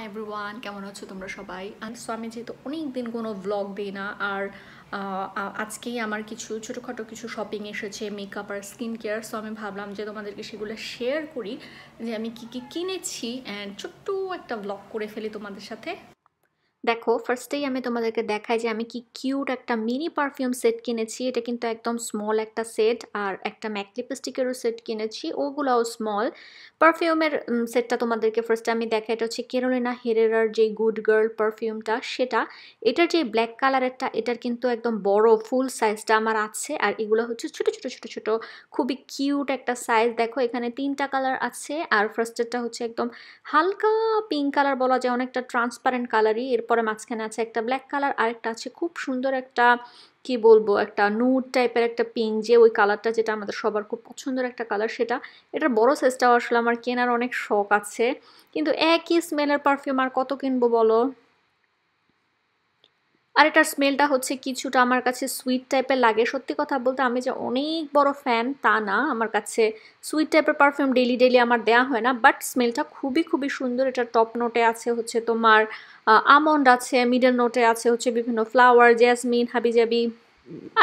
Everyone, কেমন আছো তোমরা সবাই? আমি যেহেতু অনেক দিন কোনো ব্লগ দিই না, আর আজকেই আমার কিছু ছোটোখাটো কিছু শপিং এসেছে, মেকআপ আর স্কিন কেয়ার। সো আমি ভাবলাম যে তোমাদেরকে সেগুলো শেয়ার করি, যে আমি কী কী কিনেছি, অ্যান্ড ছোট্ট একটা ব্লগ করে ফেলি তোমাদের সাথে। দেখো, ফার্স্টেই আমি তোমাদেরকে দেখাই যে আমি কি কিউট একটা মিনি পারফিউম সেট কিনেছি। এটা কিন্তু একদম স্মল একটা সেট, আর একটা ম্যাক লিপস্টিকেরও সেট কিনেছি, ওগুলাও স্মল। পারফিউমের সেটটা তোমাদেরকে ফার্স্টে আমি দেখাই। এটা হচ্ছে ক্যারোলিনা হেরেরার যে গুড গার্ল পারফিউমটা, সেটা। এটার যে ব্ল্যাক কালারেরটা, এটার কিন্তু একদম বড় ফুল সাইজটা আমার আছে, আর এগুলো হচ্ছে ছোট ছোট ছোট ছোট খুবই কিউট একটা সাইজ। দেখো, এখানে 3টা কালার আছে, আর ফার্স্টেরটা হচ্ছে একদম হালকা পিঙ্ক কালার, বলা যায় অনেকটা ট্রান্সপারেন্ট কালারই। এরপরে মাঝখানে আছে একটা ব্ল্যাক কালার, আর একটা আছে খুব সুন্দর একটা, কি বলবো, একটা নুড টাইপের একটা পিঙ্ক, যে ওই কালারটা যেটা আমাদের সবার খুব পছন্দের একটা কালার সেটা। এটার বড় সাইজটাও আসলে আমার কেনার অনেক শখ আছে, কিন্তু একই স্মেলের পারফিউম আর কত কিনবো বলো। আর এটার স্মেলটা হচ্ছে কিছুটা আমার কাছে সুইট টাইপের লাগে। সত্যি কথা বলতে আমি যে অনেক বড় ফ্যান তা না, আমার কাছে সুইট টাইপের পারফিউম ডেইলি ডেইলি আমার দেওয়া হয় না, বাট স্মেলটা খুবই খুবই সুন্দর। এটার টপ নোটে আছে হচ্ছে তোমার আমন্ড আছে, মিডল নোটে আছে হচ্ছে বিভিন্ন ফ্লাওয়ার, জেসমিন, হাবিজাবি।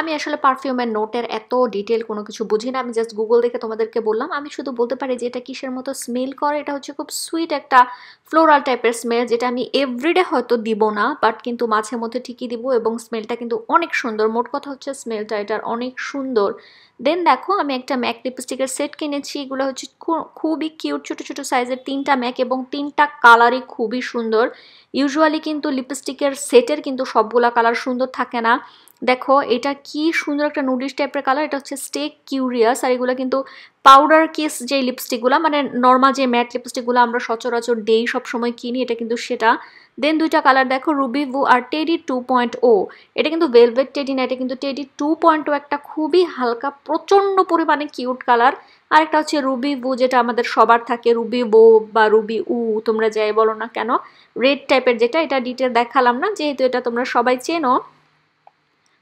আমি আসলে পারফিউমের নোটের এত ডিটেল কোনো কিছু বুঝি না, আমি জাস্ট গুগল দেখে তোমাদেরকে বললাম। আমি শুধু বলতে পারি যে এটা কিসের মতো স্মেল করে। এটা হচ্ছে খুব সুইট একটা ফ্লোরাল টাইপের স্মেল, যেটা আমি এভরিডে হয়তো দিব না, বাট কিন্তু মাঝে মধ্যে ঠিকই দিব, এবং স্মেলটা কিন্তু অনেক সুন্দর। মোট কথা হচ্ছে স্মেলটা এটার অনেক সুন্দর। দেন দেখো, আমি একটা ম্যাক লিপস্টিকের সেট কিনেছি। এগুলো হচ্ছে খুবই কিউট, ছোট ছোট সাইজের 3টা ম্যাক, এবং 3টা কালারই খুবই সুন্দর। ইউজুয়ালি কিন্তু লিপস্টিকের সেটের কিন্তু সবগুলা কালার সুন্দর থাকে না। দেখো, এটা কি সুন্দর একটা নুডিশ টাইপের কালার। এটা হচ্ছে স্টে কিউরিয়াস, আর এগুলো কিন্তু পাউডার কিস যে লিপস্টিকগুলো, মানে নর্মাল যে ম্যাট লিপস্টিকগুলো আমরা সচরাচর দেই সবসময় কিনি, এটা কিন্তু সেটা। দেন 2টা কালার দেখো, রুবি ভু আর টেডি 2.0। এটা কিন্তু ভেলভেট টেডি না, এটা কিন্তু টেডি 2.0, একটা খুবই হালকা প্রচণ্ড পরিমাণে কিউট কালার। আর একটা হচ্ছে রুবি ভু, যেটা আমাদের সবার থাকে, রুবি বো বা রুবি উ, তোমরা যাই বলো না কেন, রেড টাইপের যেটা। এটা ডিটেল দেখালাম না, যেহেতু এটা তোমরা সবাই চেনো।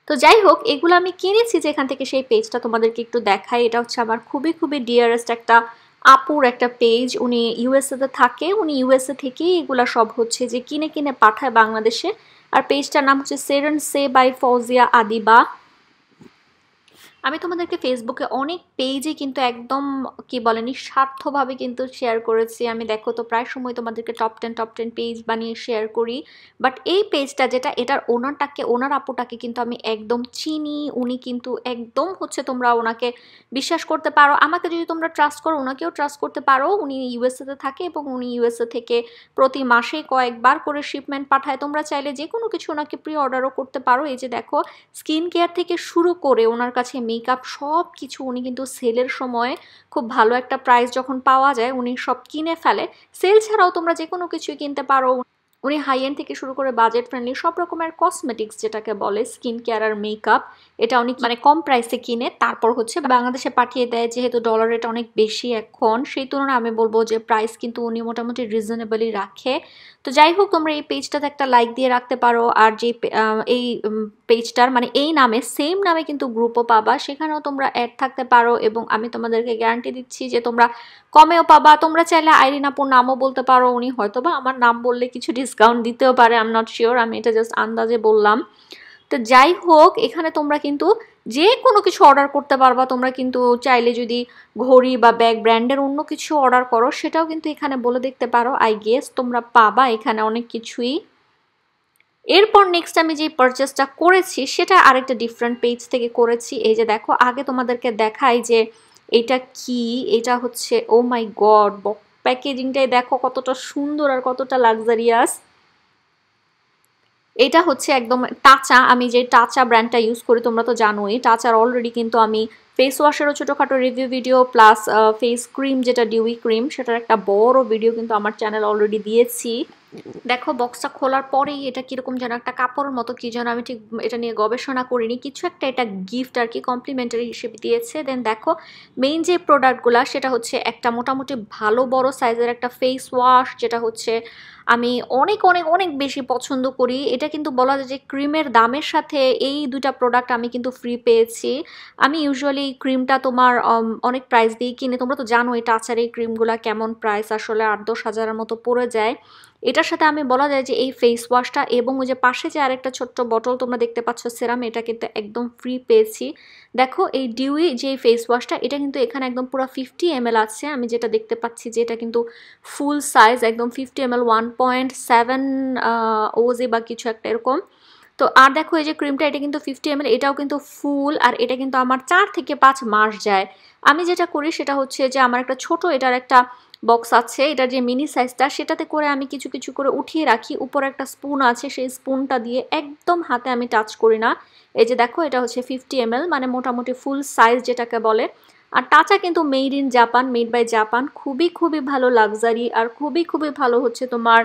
তো যাই হোক, এগুলো আমি কিনেছি যেখান থেকে, সেই পেজটা তোমাদেরকে একটু দেখাই। এটা হচ্ছে আমার খুবই খুবই ডিয়ারেস্ট একটা আপুর একটা পেজ। উনি ইউএসএতে থাকে, উনি ইউএসএ থেকেই এগুলা সব হচ্ছে যে কিনে কিনে পাঠায় বাংলাদেশে। আর পেজটার নাম হচ্ছে সেরেন সে বাই ফৌজিয়া আদিবা। আমি তোমাদেরকে ফেসবুকে অনেক পেজে কিন্তু একদম, কি বলে, নিঃস্বার্থভাবে কিন্তু শেয়ার করেছি। আমি দেখো তো প্রায় সময় তোমাদেরকে টপ 10 পেজ বানিয়ে শেয়ার করি, বাট এই পেজটা যেটা, এটার ওনার আপুটাকে কিন্তু আমি একদম চিনি। উনি কিন্তু একদম হচ্ছে, তোমরা ওনাকে বিশ্বাস করতে পারো। আমাকে যদি তোমরা ট্রাস্ট করো, ওনাকেও ট্রাস্ট করতে পারো। উনি ইউএসএতে থাকে, এবং উনি ইউএসএ থেকে প্রতি মাসে কয়েকবার করে শিপমেন্ট পাঠায়। তোমরা চাইলে যে কোনো কিছু ওনাকে প্রি অর্ডারও করতে পারো। এই যে দেখো, স্কিন কেয়ার থেকে শুরু করে ওনার কাছে মেকআপ সব কিছু উনি কিন্তু সেলের সময় খুব ভালো একটা প্রাইস যখন পাওয়া যায় উনি সব কিনে ফেলে। সেল ছাড়াও তোমরা যে কোনো কিছুই কিনতে পারো। উনি হাই এন্ড থেকে শুরু করে বাজেট ফ্রেন্ডলি সব রকমের কসমেটিক্স, যেটাকে বলে স্কিন কেয়ার আর মেকআপ, এটা উনি মানে কম প্রাইসে কিনে তারপর হচ্ছে বাংলাদেশে পাঠিয়ে দেয়। যেহেতু ডলার রেট অনেক বেশি এখন, সেই তুলনায় আমি বলবো যে প্রাইস কিন্তু উনি মোটামুটি রিজনেবলই রাখে। তো যাই হোক, তোমরা এই পেজটাতে একটা লাইক দিয়ে রাখতে পারো। আর যে এই পেজটার মানে এই নামে, সেম নামে কিন্তু গ্রুপও পাবা, সেখানেও তোমরা অ্যাড থাকতে পারো, এবং আমি তোমাদেরকে গ্যারান্টি দিচ্ছি যে তোমরা কমেও পাবা। তোমরা চাইলে আইরিন আপুর নামও বলতে পারো, উনি হয়তোবা আমার নাম বললে কিছু ডিসকাউন্ট দিতেও পারে, আই এম নট শিওর, আমি এটা জাস্ট আন্দাজে বললাম। তো যাই হোক, এখানে তোমরা কিন্তু যে কোনো কিছু অর্ডার করতে পারবা। তোমরা কিন্তু চাইলে যদি ঘড়ি বা ব্যাগ ব্র্যান্ডের অন্য কিছু অর্ডার করো, সেটাও কিন্তু এখানে বলে দেখতে পারো। আই গেস তোমরা পাবা এখানে অনেক কিছুই। এরপর নেক্সট আমি যে পারচেসটা করেছি সেটা আরেকটা ডিফারেন্ট পেজ থেকে করেছি। এই যে দেখো, আগে তোমাদেরকে দেখাই যে এটা কি। এটা হচ্ছে, ও মাই গড, প্যাকেজিংটাই দেখো কতটা সুন্দর আর কতটা লাক্সারিয়াস। এটা হচ্ছে একদম টাচা। আমি যে টাচা ব্র্যান্ডটা ইউজ করি তোমরা তো জানোই, টাচার অলরেডি কিন্তু আমি ফেস ওয়াশেরও ছোটোখাটো review video, plus face cream যেটা ডিউই ক্রিম, সেটার একটা বড় ভিডিও কিন্তু আমার চ্যানেল অলরেডি দিয়েছি। দেখো, বক্সটা খোলার পরেই এটা কিরকম যেন একটা কাপড়ের মতো, কি যেন, আমি ঠিক এটা নিয়ে গবেষণা করিনি, কিছু একটা এটা গিফট আর কি, কমপ্লিমেন্টারি হিসেবে দিয়েছে। দেন দেখো, মেইন যে প্রোডাক্টগুলো সেটা হচ্ছে একটা মোটামুটি ভালো বড় সাইজের একটা ফেস ওয়াশ, যেটা হচ্ছে আমি অনেক অনেক অনেক বেশি পছন্দ করি। এটা কিন্তু বলা যায় যে ক্রিমের দামের সাথে এই দুইটা প্রোডাক্ট আমি কিন্তু ফ্রি পেয়েছি। আমি ইউজুয়ালি ক্রিমটা তোমার অনেক প্রাইস দিয়ে কিনে, তোমরা তো জানো এটা আচার এই ক্রিমগুলো কেমন প্রাইস, আসলে 8-10 হাজারের মতো পড়ে যায়। এটার সাথে আমি বলা যায় যে এই ফেস ওয়াশটা এবং ওই যে পাশে যে আরেকটা ছোট্ট বটল তোমরা দেখতে পাচ্ছ সেরাম, এটা কিন্তু একদম ফ্রি পেয়েছি। দেখো এই ডিউই যে ফেস ওয়াশটা এটা কিন্তু এখানে একদম পুরো 50 ml আছে, আমি যেটা দেখতে পাচ্ছি যে এটা কিন্তু ফুল সাইজ একদম 50 ml 1.7 ওজি বা কিছু একটা এরকম। তো আর দেখো এই যে ক্রিমটা এটা কিন্তু 50 ml, এটাও কিন্তু ফুল, আর এটা কিন্তু আমার 4 থেকে 5 মাস যায়। আমি যেটা করি সেটা হচ্ছে যে আমার একটা ছোট এটার একটা বক্স আছে, এটার যে মিনি সাইজটা সেটাতে করে আমি কিছু কিছু করে উঠিয়ে রাখি, উপরে একটা স্পুন আছে, সেই স্পুনটা দিয়ে একদম হাতে আমি টাচ করি না। এই যে দেখো এটা হচ্ছে 50 ml, মানে মোটামুটি ফুল সাইজ যেটাকে বলে। আর টাচা কিন্তু made in Japan, made by Japan, খুবই খুবই ভালো লাক্সারি, আর খুবই খুবই ভালো হচ্ছে তোমার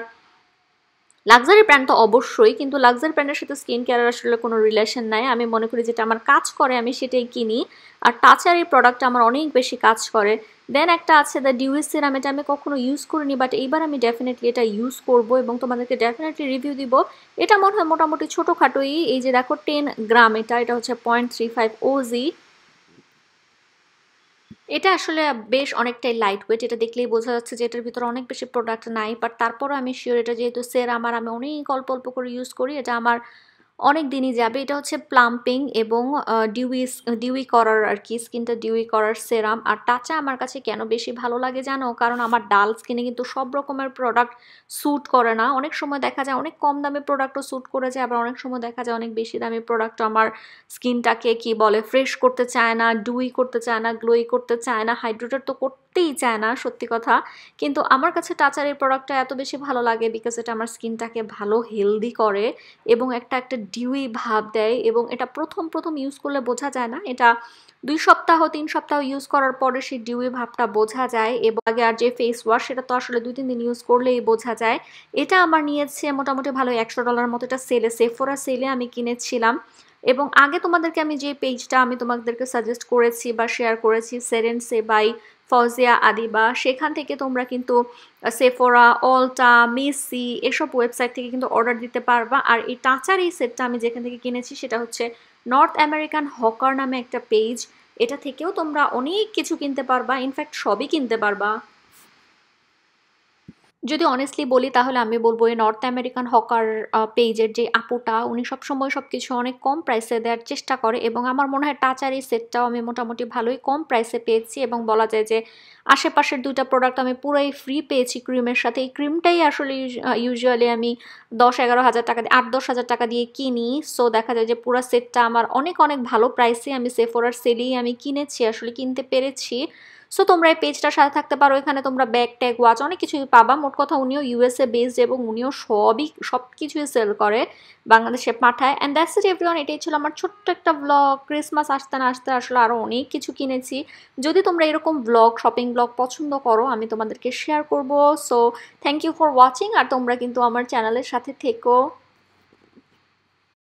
লাক্সারি ব্র্যান্ড তো অবশ্যই, কিন্তু লাক্সারি ব্র্যান্ডের সাথে স্কিন কেয়ারের আসলে কোনো রিলেশন নাই। আমি মনে করি যেটা আমার কাজ করে আমি সেটাই কিনি, আর টাচার এই প্রোডাক্টটা আমার অনেক বেশি কাজ করে। দেন একটা আছে দ্য ডিউই সিরাম, এটা আমি কখনো ইউজ করিনি, বাট এইবার আমি ডেফিনেটলি এটা ইউজ করব এবং তোমাদেরকে ডেফিনেটলি রিভিউ দিব। এটা মনে হয় মোটামুটি ছোটোখাটোই, এই যে দেখো 10 গ্রাম, এটা হচ্ছে 0.35 ওজি। এটা আসলে বেশ অনেকটাই লাইট ওয়েট, এটা দেখলেই বোঝা যাচ্ছে যে এটার ভিতরে অনেক বেশি প্রোডাক্ট নাই, বাট তারপরও আমি শিওর এটা যেহেতু সেরাম আর আমি অনেক অল্প অল্প করে ইউজ করি, এটা আমার অনেক দিনই যাবে। এটা হচ্ছে প্লাম্পিং এবং ডিউই করার আর কি, স্কিনটা ডিউই করার সেরাম। আর টাচা আমার কাছে কেন বেশি ভালো লাগে জানো, কারণ আমার ডাল স্কিনে কিন্তু সব রকমের প্রোডাক্ট স্যুট করে না। অনেক সময় দেখা যায় অনেক কম দামি প্রোডাক্টও স্যুট করে যায়, আবার অনেক সময় দেখা যায় অনেক বেশি দামি প্রোডাক্ট আমার স্কিনটাকে কি বলে ফ্রেশ করতে চায় না, ডুই করতে চায় না, গ্লোই করতে চায় না, হাইড্রেটেড তো করতেই চায় না সত্যি কথা। কিন্তু আমার কাছে টাচার এই প্রোডাক্টটা এত বেশি ভালো লাগে বিকজ এটা আমার স্কিনটাকে ভালো হেলদি করে এবং একটা একটা ডিউই ভাব দেয়, এবং এটা প্রথম প্রথম ইউজ করলে বোঝা যায় না, এটা 2 সপ্তাহ 3 সপ্তাহ ইউজ করার পরে সেই ডিউই ভাবটা বোঝা যায়। এবং আগে আর যে ফেস ওয়াশ সেটা তো আসলে 2-3 দিন ইউজ করলেই বোঝা যায়। এটা আমার নিয়েছে মোটামুটি ভালো $100 মতো, এটা সেলে, সেফোরা সেলে আমি কিনেছিলাম। এবং আগে তোমাদেরকে আমি যে পেজটা আমি তোমাদেরকে সাজেস্ট করেছি বা শেয়ার করেছি, সেরেনসে বাই ফজিয়া আদিবা, সেখান থেকে তোমরা কিন্তু সেফোরা, অলটা, মেসি এসব ওয়েবসাইট থেকে কিন্তু অর্ডার দিতে পারবা। আর এই টাচার এই সেটটা আমি যেখান থেকে কিনেছি সেটা হচ্ছে নর্থ আমেরিকান হকার নামে একটা পেজ, এটা থেকেও তোমরা অনেক কিছু কিনতে পারবা, ইনফ্যাক্ট সবই কিনতে পারবা। যদি অনেস্টলি বলি তাহলে আমি বলবো এই নর্থ আমেরিকান হকার পেজের যে আপুটা, উনি সবসময় সব কিছু অনেক কম প্রাইসে দেওয়ার চেষ্টা করে, এবং আমার মনে হয় টাচার এই সেটটাও আমি মোটামুটি ভালোই কম প্রাইসে পেয়েছি, এবং বলা যায় যে আশেপাশের 2টা প্রোডাক্ট আমি পুরোই ফ্রি পেয়েছি ক্রিমের সাথে। এই ক্রিমটাই আসলে ইউজুয়ালি আমি 10-11 হাজার টাকা দিয়ে 8-10 হাজার টাকা দিয়ে কিনি। সো দেখা যায় যে পুরো সেটটা আমার অনেক অনেক ভালো প্রাইসে আমি সেফোরার সেলেই আমি কিনেছি, আসলে কিনতে পেরেছি। সো তোমরা এই পেজটার সাথে থাকতে পারো, এখানে তোমরা ব্যাগ ট্যাগ ওয়াচ অনেক কিছুই পাবা। মোট কথা উনিও ইউএসএ বেসড এবং উনিও সব কিছুই সেল করে, বাংলাদেশে পাঠায়। অ্যান্ড দ্যাটস ইট এভরিওয়ান, এটাই ছিল আমার ছোট্ট একটা ব্লগ। ক্রিসমাস আসতে না আসতে আসলে আরও অনেক কিছু কিনেছি। যদি তোমরা এরকম ব্লগ, শপিং ব্লগ পছন্দ করো আমি তোমাদেরকে শেয়ার করব। So thank you for watching, আর তোমরা কিন্তু আমার চ্যানেলের সাথে থেকো।